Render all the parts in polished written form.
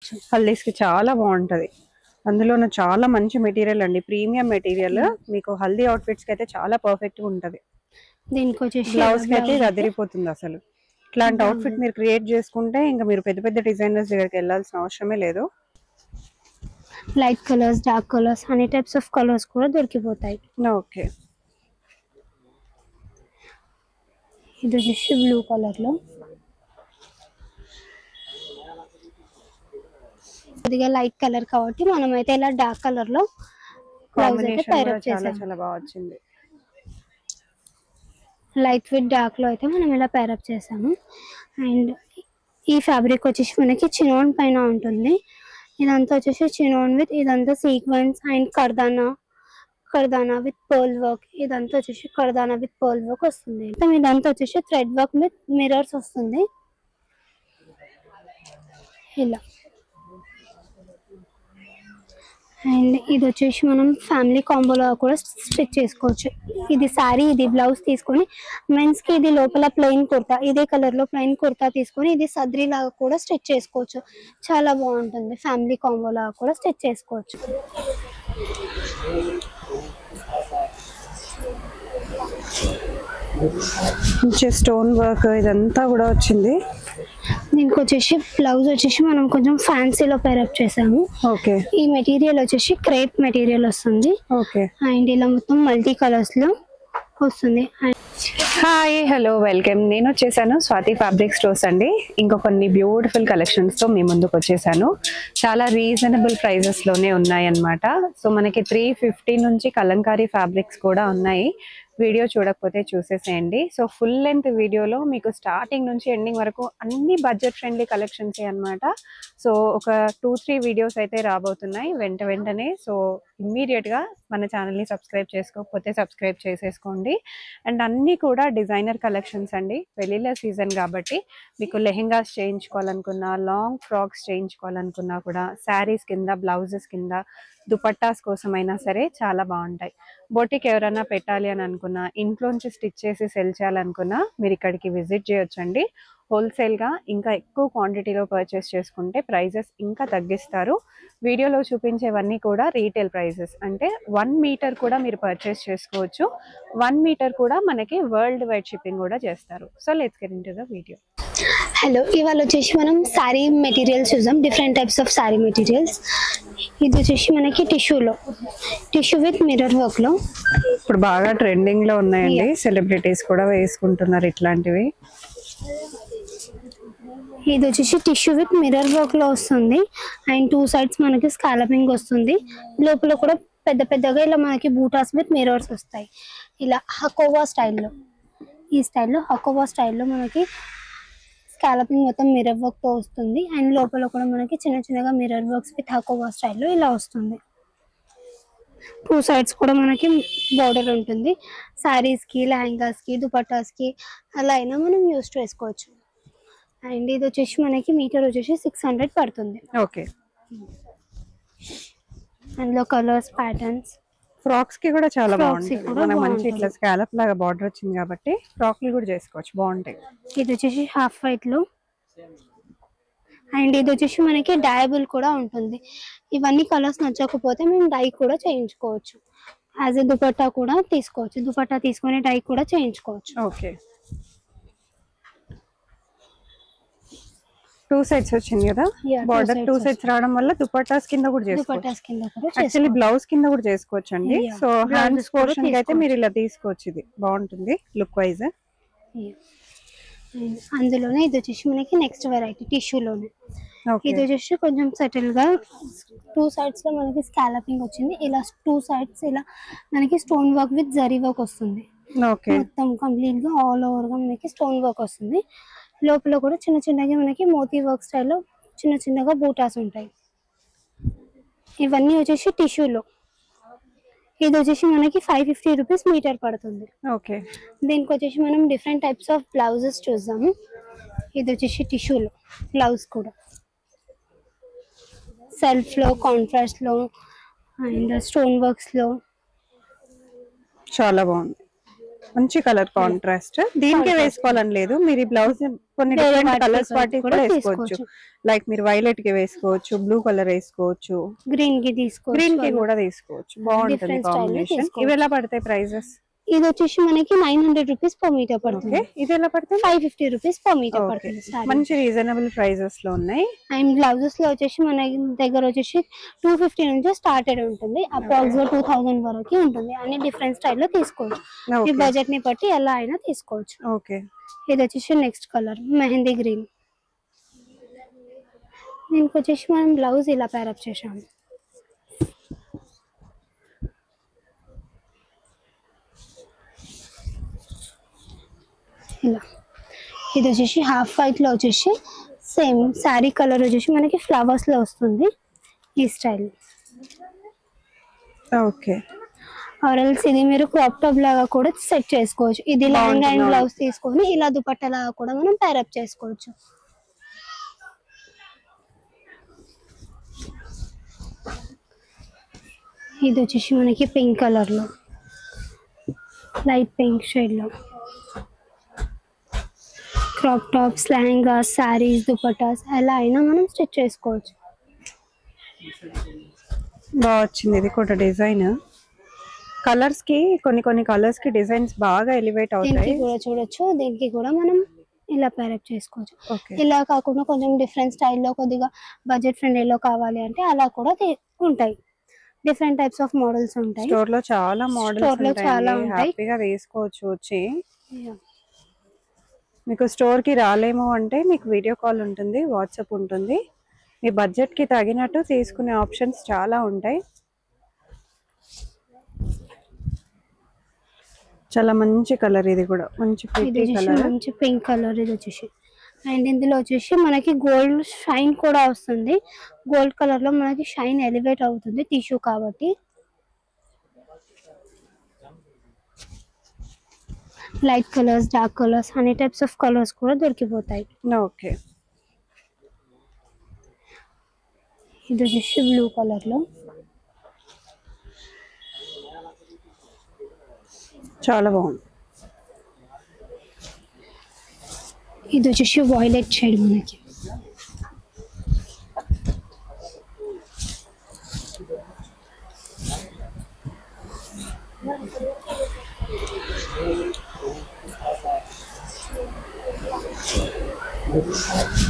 చేసుకోవచ్చు. హల్దీస్ కి చాలా బాగుంటది. అందులోనూ చాలా మంచి మెటీరియల్ అండి, ప్రీమియం మెటీరియల్. మీకు హల్దీ అవుట్ఫిట్స్ కి అయితే చాలా పర్ఫెక్ట్ గా ఉంటది. దీనికి వచ్చేసి బ్లౌజ్ కి అయితే ఇది అదిరిపోతుంది అసలు. ఇట్లాంటి అవుట్ఫిట్ మీరు క్రియేట్ చేసుకుంటే ఇంకా మీరు పెద్ద పెద్ద డిజైనర్స్ దగ్గరికి వెళ్ళాల్సిన అవసరమే లేదు. లైట్ కలర్స్, డార్క్ కలర్స్ అన్ని టైప్స్ ఆఫ్ కలర్స్ కూడా దొరికిపోతాయి. ఓకే, ఇది వచ్చేసి బ్లూ కలర్ లో కొద్దిగా లైట్ కలర్ కాబట్టి మనమైతే ఇలా డార్క్ కలర్ లో బ్లౌజ్ అయితే పైరప్ చేసాము. చాలా బాగా వచ్చింది. లైట్ విత్ డార్క్ లో అయితే మనం ఇలా పైరప్ చేసాము. అండ్ ఈ ఫ్యాబ్రిక్ వచ్చేసి మనకి చినోన్ పైన ఉంటుంది. ఇదంతా వచ్చేసి చినోన్ విత్ ఇదంతా sequins and kardana with pearl work. ఇదంతా వచ్చేసి కర్దానా విత్ పర్ల్ వర్క్ వస్తుంది. ఇదంతా వచ్చేసి థ్రెడ్ వర్క్ విత్ మిర్రర్స్ వస్తుంది ఇలా. అండ్ ఇది వచ్చేసి మనం ఫ్యామిలీ కాంబోలో కూడా స్టిచ్ చేసుకోవచ్చు. ఇది శారీ, ఇది బ్లౌజ్ తీసుకొని మెన్స్ కి ఇది లోపల ప్లెయిన్ కుర్తా, ఇదే కలర్ లో ప్లెయిన్ కుర్తా తీసుకొని ఇది సద్రీ లాగా కూడా స్టిచ్ చేసుకోవచ్చు. చాలా బాగుంటుంది. ఫ్యామిలీ కాంబో లాగా కూడా స్టిచ్ చేసుకోవచ్చు. స్టోన్ వర్క్ ఇదంతా కూడా వచ్చింది. దీనికి వచ్చేసి బ్లౌజ్ వచ్చేసి మనం కొంచెం ఫ్యాన్సీలో పైరప్ చేసాము. ఓకే, ఈ మెటీరియల్ వచ్చేసి క్రేప్ మెటీరియల్ వస్తుంది. ఓకే, అండ్ ఇలా మొత్తం మల్టీ కలర్స్ లో వస్తుంది. Hi, hello, welcome. నేను వచ్చేసాను స్వాతి ఫ్యాబ్రిక్ స్టోర్స్ అండి. ఇంకో కొన్ని బ్యూటిఫుల్ కలెక్షన్స్ తో మీ ముందుకు వచ్చేసాను. చాలా రీజనబుల్ ప్రైజెస్ లోనే ఉన్నాయి అన్నమాట. సో మనకి 350 నుంచి కలంకారీ ఫ్యాబ్రిక్స్ కూడా ఉన్నాయి. వీడియో చూడకపోతే చూసేసేయండి. సో ఫుల్ లెంత్ వీడియోలో మీకు స్టార్టింగ్ నుంచి ఎండింగ్ వరకు అన్ని బడ్జెట్ ఫ్రెండ్లీ కలెక్షన్స్ అన్నమాట. సో ఒక 2-3 వీడియోస్ అయితే రాబోతున్నాయి వెంటనే. సో ఇమ్మీడియట్ గా మన ఛానల్ ని సబ్స్క్రైబ్ చేసుకోకపోతే సబ్స్క్రైబ్ చేసేసుకోండి. అండ్ అన్ని కూడా డిజైనర్ కలెక్షన్స్ అండి. పెళ్లిళ్ళ సీజన్ కాబట్టి మీకు లెహెంగాస్ చేయించుకోవాలనుకున్నా, లాంగ్ ఫ్రాక్స్ చేయించుకోవాలనుకున్నా కూడా శారీస్ కింద, బ్లౌజెస్ కింద, దుపట్టాస్ కోసమైనా సరే చాలా బాగుంటాయి. బొటిక్ ఎవరైనా పెట్టాలి అని అనుకున్నా, ఇంట్లోంచి స్టిచ్ చేసి సెల్ చేయాలనుకున్నా మీరు ఇక్కడికి విజిట్ చేయొచ్చండి. హోల్సేల్గా ఇంకా ఎక్కువ క్వాంటిటీలో పర్చేస్ చేసుకుంటే ప్రైజెస్ ఇంకా తగ్గిస్తారు. వీడియోలో చూపించేవన్నీ కూడా రీటైల్ ప్రైజెస్, అంటే 1 మీటర్ కూడా మీరు పర్చేస్ చేసుకోవచ్చు. 1 మీటర్ కూడా మనకి వరల్డ్ వైడ్ షిప్పింగ్ కూడా చేస్తారు. So let's get into the video. Hello, ఇవాళ వచ్చేసి మనం శారీ మెటీరియల్స్ చూద్దాం. Different types of sari materials. ఇది వచ్చేసి మనకి టిష్యూ విత్ మిర్రర్ వర్క్ లో ఇప్పుడు బాగా ట్రెండింగ్ లో ఉన్నాయండి. సెలబ్రిటీస్ కూడా వేసుకుంటున్నారు ఇట్లాంటివి. ఇది వచ్చేసి టిష్యూ విత్ మిర్రర్ వర్క్ లో వస్తుంది. అండ్ 2 సైడ్స్ మనకి స్కాలపింగ్ వస్తుంది. లోపల కూడా పెద్ద పెద్దగా ఇలా మనకి బూటాస్ విత్ మిర్రర్స్ వస్తాయి. ఇలా హకోవా స్టైల్లో, ఈ స్టైల్లో హకోవా స్టైల్లో మనకి స్కాలపింగ్ మొత్తం మిర్రర్ వర్క్ తో వస్తుంది. అండ్ లోపల కూడా మనకి చిన్న చిన్నగా మిర్రర్ వర్క్స్ విత్ హకోవా స్టైల్లో ఇలా వస్తుంది. 2 సైడ్స్ కూడా మనకి బోర్డర్ ఉంటుంది. సారీస్ కి, లెహంగాస్ కి, దుపట్టాస్ కి అలా అయినా మనం యూస్ చేసుకోవచ్చు. అండ్ ఇది వచ్చేసి మనకి మీటర్ వచ్చేసి 600 పడుతుంది. ఓకే, అందులో కలర్స్, ప్యాటర్న్స్. ఫ్రాక్స్ కి కూడా చాలా బాగుంటుంది. మనకి మంచి ఇట్లా స్కాలప్ లాగా బార్డర్ వచ్చింది కాబట్టి ఫ్రాక్లు కూడా చేసుకోవచ్చు, బాగుంటాయి. ఇది వచ్చేసి హాఫ్ వైట్ లో. అండ్ ఇది వచ్చేసి మనకి డయబుల్ కూడా ఉంటుంది. ఇవన్నీ కలర్స్ నచ్చకపోతే మేము డై కూడా చేయించుకోవచ్చు. యాజ్ ఎ దుపట్టా కూడా తీసుకోవచ్చు. దుపట్టా తీసుకొని డై కూడా చేయించుకోవచ్చు. ఓకే, 2 సైడ్స్ వచ్చింది కదా బార్డర్. 2 సైడ్స్ రావడం వల్ల దుపట్టాస్ కింద కూడా చేసుకోవచ్చు. యాక్చువల్లీ బ్లౌజ్ కింద కూడా చేసుకోవచ్చు అండి. సో హ్యాండ్స్ పోర్షన్ అయితే మీరు ఇలా తీసుకోవచ్చు. ఇది బాగుంటుంది లుక్ వైజ్. అందులోనే ఇది వచ్చేసి మనకి నెక్స్ట్ వెరైటీ టిష్యూలోనే. ఇది వచ్చేసి కొంచెం సెటిల్ గా 2 సైడ్స్ లో మనకి స్కాలపింగ్ వచ్చింది. ఇలా 2 సైడ్స్ ఇలా మనకి stone work with zari work వస్తుంది. మొత్తం కంప్లీట్ గా ఆల్ ఓవర్ గా మనకి స్టోన్ వర్క్ వస్తుంది. లోపల కూడా చిన్న చిన్నగా మనకి మోతీ వర్క్ స్టైల్లో చిన్న చిన్నగా బూటాస్ ఉంటాయి. ఇవన్నీ వచ్చేసి టిష్యూలో. ఇది వచ్చేసి మనకి 550 రూపీస్ మీటర్ పడుతుంది. ఓకే, దీనికి వచ్చేసి మనం డిఫరెంట్ టైప్స్ ఆఫ్ బ్లౌజెస్ చూద్దాము. ఇది వచ్చేసి టిష్యూలో బ్లౌజ్ కూడా సెల్ఫ్ లో, కాంట్రాస్ట్ లో అండ్ స్టోన్ వర్క్స్ లో చాలా బాగుంది. మంచి కలర్ కాంట్రాస్ట్. దీనికే వేసుకోవాలని లేదు, మీరు ఈ బ్లౌజ్ కొన్ని డిఫరెంట్ కలర్స్ వాటికి కూడా వేసుకోవచ్చు. లైక్ మీరు వైలెట్ కి వేసుకోవచ్చు, బ్లూ కలర్ వేసుకోవచ్చు, గ్రీన్ కి తీసుకోవచ్చు, గ్రీన్ కి కూడా తీసుకోవచ్చు. బాగుంటుంది కాంబినేషన్. ఇవి ఎలా పడతాయి ప్రైజెస్? ఇది వచ్చేసి మనకి 900 రూపీస్ పర్ మీటర్ పడుతుంది. ఇది ఎలా పడుతుంది? 550 రూపీస్ పర్ మీటర్ పడుతుంది. మంచి రీజనబుల్ ప్రైజెస్ లో ఉన్నాయి. అండ్ బ్లౌజెస్ లో వచ్చేసి మన దగ్గర వచ్చేసి 250 నుంచి స్టార్టెడ్ ఉంటుంది, అప్రాక్సిమేట్ 2000 వరకు ఉంటుంది. అన్ని డిఫరెంట్ స్టైల్లో తీసుకోవచ్చు, మీ బడ్జెట్ ని బట్టి ఎలా అయినా తీసుకోవచ్చు. ఓకే, ఇది వచ్చేసి నెక్స్ట్ కలర్ మెహందీ గ్రీన్. దీనికి వచ్చేసి మనం బ్లౌజ్ ఇలా ప్యారప్ చేసాము. ఇలా ఇది వచ్చేసి హాఫ్ వైట్ లో వచ్చేసి సేమ్ శారీ కలర్ వచ్చేసి మనకి ఫ్లవర్స్ లో వస్తుంది ఈ స్టైల్. ఓకే, ఆర్ఎల్స్ ఇది మీరు క్రాప్ టాప్ లాగా కూడా సెట్ చేసుకోవచ్చు. ఇది లాంగ్ అండ్ బ్లౌజ్ తీసుకొని ఇలా దుపట్టా లాగా కూడా మనం ప్యారప్ చేసుకోవచ్చు. ఇది వచ్చేసి మనకి పింక్ కలర్ లో, లైట్ పింక్ షేడ్ లో క్రాప్ టాప్స్, లెహంగాస్, సారీస్, దుపట్టాస్ ఎలా అయినా మనం స్టిచ్ చేసుకోవచ్చు. బాగా వచ్చింది ఇది కూడా డిజైన్. కలర్స్ కి కొన్ని కలర్స్ కి డిజైన్స్ బాగా ఎలివేట్ అవుతాయి. దీనికి కూడా చూడొచ్చు, దీనికి కూడా మనం ఇలా ప్యారప్ చేసుకోవచ్చు. ఇలా కాకుండా కొంచెం డిఫరెంట్ స్టైల్లో కొద్దిగా బడ్జెట్ ఫ్రెండ్లీలో కావాలి అంటే అలా కూడా ఉంటాయి. డిఫరెంట్ టైప్స్ ఆఫ్ మోడల్స్ ఉంటాయి. స్టోర్ లో చాలా మోడల్స్ ఉంటాయి, హ్యాపీగా తీసుకోవచ్చు వచ్చి. మీకు స్టోర్ కి రాలేమో అంటే మీకు వీడియో కాల్ ఉంటుంది, వాట్సాప్ ఉంటుంది. మీ బడ్జెట్ కి తగినట్టు తీసుకునే ఆప్షన్స్ చాలా ఉంటాయి. చాలా మంచి కలర్, ఇది కూడా మంచి ప్రిటీ కలర్, మంచి పింక్ కలర్ ఇది వచ్చేసి. అండ్ ఇందులో వచ్చేసి మనకి గోల్డ్ షైన్ కూడా వస్తుంది. గోల్డ్ కలర్ లో మనకి షైన్ ఎలివేట్ అవుతుంది టిష్యూ కాబట్టి. లైట్ కలర్స్, డార్క్ కలర్స్, అన్ని టైప్స్ ఆఫ్ కలర్స్ కూడా దొరికిపోతాయి. ఓకే, ఇది వచ్చేసి బ్లూ కలర్ లో చాలా బాగుంది. ఇది వచ్చేసి వైలెట్ షేడ్ మనకి.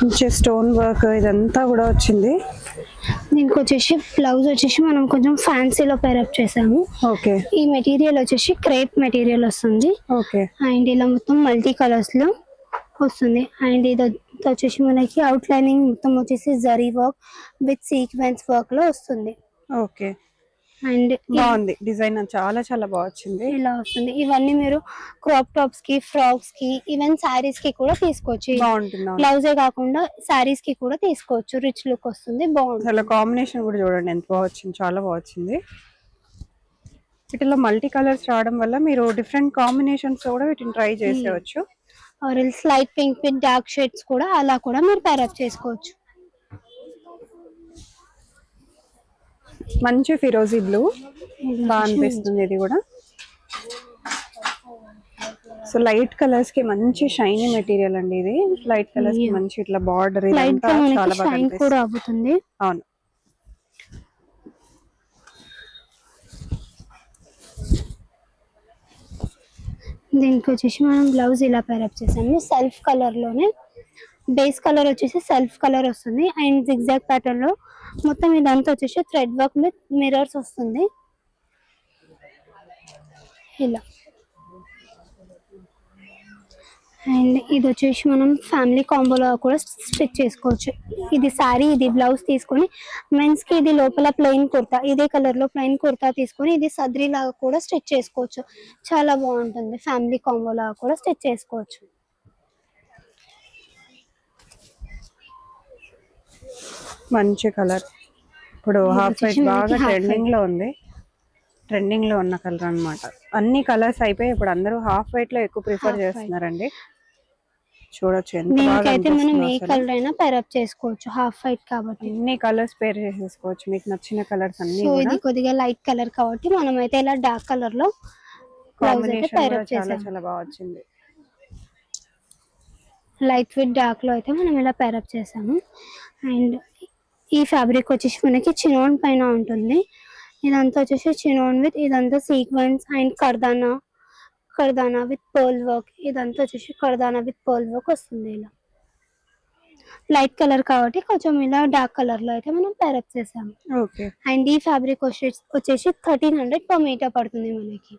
మంచి స్టోన్ వర్క్ ఇదంతా కూడా వచ్చింది. దీనికి వచ్చేసి బ్లౌజ్ వచ్చేసి మనం కొంచెం ఫ్యాన్సీలో పేరప్ చేసాము. ఓకే, ఈ మెటీరియల్ వచ్చేసి క్రేప్ మెటీరియల్ వస్తుంది. ఓకే, అండ్ ఇలా మొత్తం మల్టీ కలర్స్ లో వస్తుంది. అండ్ ఇది వచ్చేసి మనకి అవుట్ లైనింగ్ మొత్తం వచ్చేసి zari work with sequence work లో వస్తుంది. ఓకే, అండ్ బాగుంది డిజైన్, చాలా చాలా బాగా వచ్చింది. ఇలా వస్తుంది. ఇవన్నీ మీరు క్రాప్ టాప్స్ కి, ఫ్రాక్స్ కి, ఈవెన్ సారీస్ కి కూడా తీసుకోవచ్చు. బాగుంటుంది, బ్లౌజే కాకుండా సారీస్ కి కూడా తీసుకోవచ్చు. రిచ్ లుక్ వస్తుంది, బాగుంటుంది. అసలు కాంబినేషన్ కూడా చూడండి ఎంత బాగా వచ్చింది, చాలా బాగా వచ్చింది. వీటిలో మల్టీ కలర్స్ రావడం వల్ల మీరు డిఫరెంట్ కాంబినేషన్స్ కూడా వీటిని ట్రై చేసేవచ్చు. Or else light pink with dark shades కూడా అలా కూడా మీరు ప్యారప్ చేసుకోవచ్చు. మంచి ఫిరోజీ బ్లూ బాగా అనిపిస్తుంది ఇది కూడా. సో లైట్ కలర్స్ కి మంచి షైనీ మెటీరియల్ అండి ఇది. లైట్ కలర్స్ కి మంచి ఇట్లా బార్డర్ ఇదంతా చాలా బాగా కూడా అవుతుంది. అవును, దీనికి వచ్చేసి మనం బ్లౌజ్ ఇలా ప్యారప్ చేసాము. సెల్ఫ్ కలర్ లోనే బేస్ కలర్ వచ్చేసి సెల్ఫ్ కలర్ వస్తుంది. అండ్ జిగ్జాగ్ ప్యాటర్న్ లో మొత్తం ఇదంతా వచ్చేసి థ్రెడ్ వర్క్ విత్ మిర్రర్స్ వస్తుంది ఇలా. అండ్ ఇది వచ్చేసి మనం ఫ్యామిలీ కాంబోలో కూడా స్టిచ్ చేసుకోవచ్చు. ఇది శారీ, ఇది బ్లౌజ్ తీసుకొని మెన్స్ కి ఇది లోపల ప్లెయిన్ కుర్తా, ఇదే కలర్ లో ప్లెయిన్ కుర్తా తీసుకొని ఇది సద్రీ లాగా కూడా స్టిచ్ చేసుకోవచ్చు. చాలా బాగుంటుంది. ఫ్యామిలీ కాంబో లాగా కూడా స్టిచ్ చేసుకోవచ్చు. మంచి కలర్. ఇప్పుడు హాఫ్ వైట్ బాగా ట్రెండింగ్ లో ఉంది, ట్రెండింగ్ లో ఉన్న కలర్ అన్నమాట. అన్ని కలర్స్ అయిపోయి ఇప్పుడు అందరూ హాఫ్ వైట్ లో ఎక్కువ ప్రిఫర్ చేస్తున్నారండి. చూడొచ్చు ఎంత బాగా అయితే మనం ఏ కలర్ అయినా పేర్ అప్ చేసుకోవచ్చు. హాఫ్ వైట్ కాబట్టి అన్ని కలర్స్ పేర్ చేసేసుకోవచ్చు మీకు నచ్చిన కలర్స్ అన్ని. సో ఇది కొద్దిగా లైట్ కలర్ కాబట్టి మనం అయితే ఇలా డార్క్ కలర్ లో బ్లౌజ్ అయితే కాంబినేషన్ పైరప్ చాలా చేసాం. చాలా బాగా వచ్చింది. లైట్ వెయిట్ డార్క్ లో అయితే మనం ఇలా పైరప్ చేసాము. అండ్ ఈ ఫ్యాబ్రిక్ వచ్చేసి మనకి చినోన్ పైన ఉంటుంది. ఇదంతా వచ్చేసి చినోన్ విత్ ఇదంతా sequins and kardana with pearl work. ఇదంతా వచ్చేసి కర్దానా విత్ పర్ల్ వర్క్ వస్తుంది. ఇలా లైట్ కలర్ కాబట్టి కొంచెం ఇలా డార్క్ కలర్ లో అయితే మనం పైరప్ చేసాము. ఓకే. అండ్ ఈ ఫ్యాబ్రిక్ వచ్చేసి 1300 per మీటర్ పడుతుంది మనకి.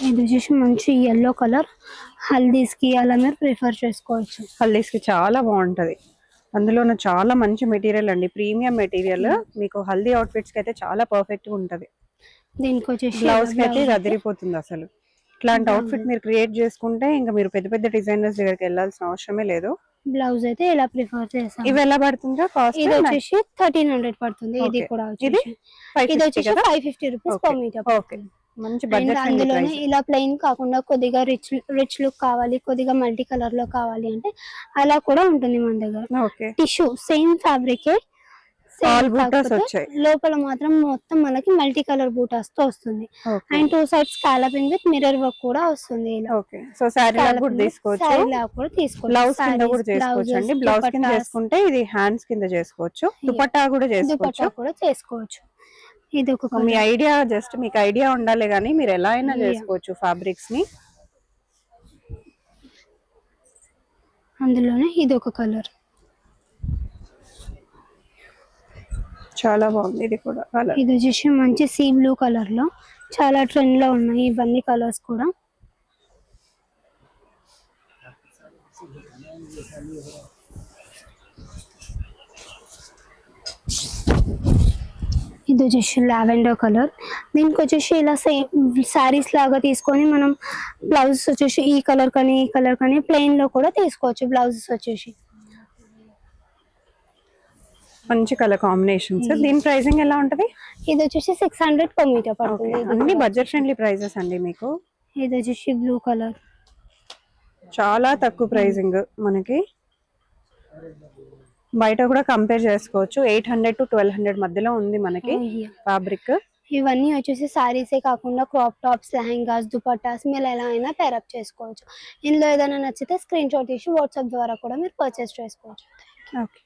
ఇది వచ్చేసి మంచి ఎల్లో కలర్, హల్దీస్ కి అలా మీరు ప్రిఫర్ చేసుకోవచ్చు. హల్దీస్ కి చాలా బాగుంటది. అందులోనూ చాలా మంచి మెటీరియల్ అండి, ప్రీమియం మెటీరియల్. మీకు హల్దీ అవుట్ఫిట్స్ కి అయితే చాలా పర్ఫెక్ట్ గా ఉంటది. దీనికి వచ్చేసి బ్లౌజ్ కి అయితే ఇది అదిరిపోతుంది అసలు. ఇట్లాంటి అవుట్ఫిట్ మీరు క్రియేట్ చేసుకుంటే ఇంకా మీరు పెద్ద పెద్ద డిజైనర్స్ దగ్గరికి వెళ్ళాల్సిన అవసరమే లేదు. బ్లౌజ్ అయితే ఇలా ప్రిఫర్ చేస్తాం. ఇవి ఎలా పడుతుందో కాస్ట్? ఇది వచ్చేసి 1300 పడుతుంది. ఇది కూడా ఇది వచ్చేసి 550 రూపీస్ per మీటర్. ఓకే, మంచి బడ్జెట్. అందులోనే ఇలా ప్లెయిన్ కాకుండా కొద్దిగా రిచ్ లుక్ కావాలి, కొద్దిగా మల్టీ కలర్ లో కావాలి అంటే అలా కూడా ఉంటుంది మన దగ్గర. ఓకే. టిష్యూ సేమ్ ఫ్యాబ్రికే, ఆల్ బూటాస్ వచ్చాయి. లోపల మాత్రం మొత్తం మనకి మల్టీ కలర్ బూటాస్ తో వస్తుంది. And 2 sides scalloping with mirror work కూడా వస్తుంది. ఇలా ఓకే. సో సారీ లాగా కూడా తీసుకోవచ్చు, సారీ లాగా కూడా తీసుకోవచ్చు, బ్లౌజ్ కింద కూడా చేసుకోవచ్చు అండి. బ్లౌజ్ కింద చేసుకుంటే ఇది హ్యాండ్స్ కింద చేసుకోవచ్చు, దుపట్టా కూడా చేసుకోవచ్చు. ఇది ఒక మీ ఐడియా, జస్ట్ మీకు ఐడియా ఉండాలి కానీ మీరు ఎలా అయినా చేసుకోవచ్చు ఫ్యాబ్రిక్స్ ని. అందులోనే ఇది ఒక కలర్ చాలా బాగుంది. ఇది కూడా కలర్, ఇది వచ్చేసి మంచి సీ బ్లూ కలర్ లో చాలా ట్రెండ్ లో ఉన్నాయి ఇవన్నీ కలర్స్ కూడా. ఇది వచ్చేసి లావెండర్ కలర్. దీనికి వచ్చేసి ఇలా సేమ్ శారీస్ లాగా తీసుకొని మనం బ్లౌజెస్ వచ్చేసి ఈ కలర్ కానీ ప్లెయిన్ లో కూడా తీసుకోవచ్చు. బ్లౌజెస్ వచ్చేసి మంచి కలర్ కాంబినేషన్స్. దీని ప్రైసింగ్ ఎలా ఉంటది? ఇది వచ్చేసి 600 per మీటర్ పడుతుంది. అన్ని బడ్జెట్ ఫ్రెండ్లీ ప్రైసెస్ అండి మీకు. ఇది వచ్చేసి బ్లూ కలర్, చాలా తక్కువ ప్రైసింగ్. మనకి బయట కూడా కంపేర్ చేసుకోవచ్చు. 800 to 1200 మధ్యలో ఉంది మనకి ఫ్యాబ్రిక్. ఇవన్నీ వచ్చేసి సారీసే కాకుండా క్రాప్ టాప్స్, లెహంగాస్, దుపట్టాస్ మీరు ఎలా అయినా పేరప్ చేసుకోవచ్చు. ఇందులో ఏదైనా నచ్చితే స్క్రీన్ షాట్ తీసి వాట్సాప్ ద్వారా కూడా మీరు పర్చేస్ చేసుకోవచ్చు. ఓకే.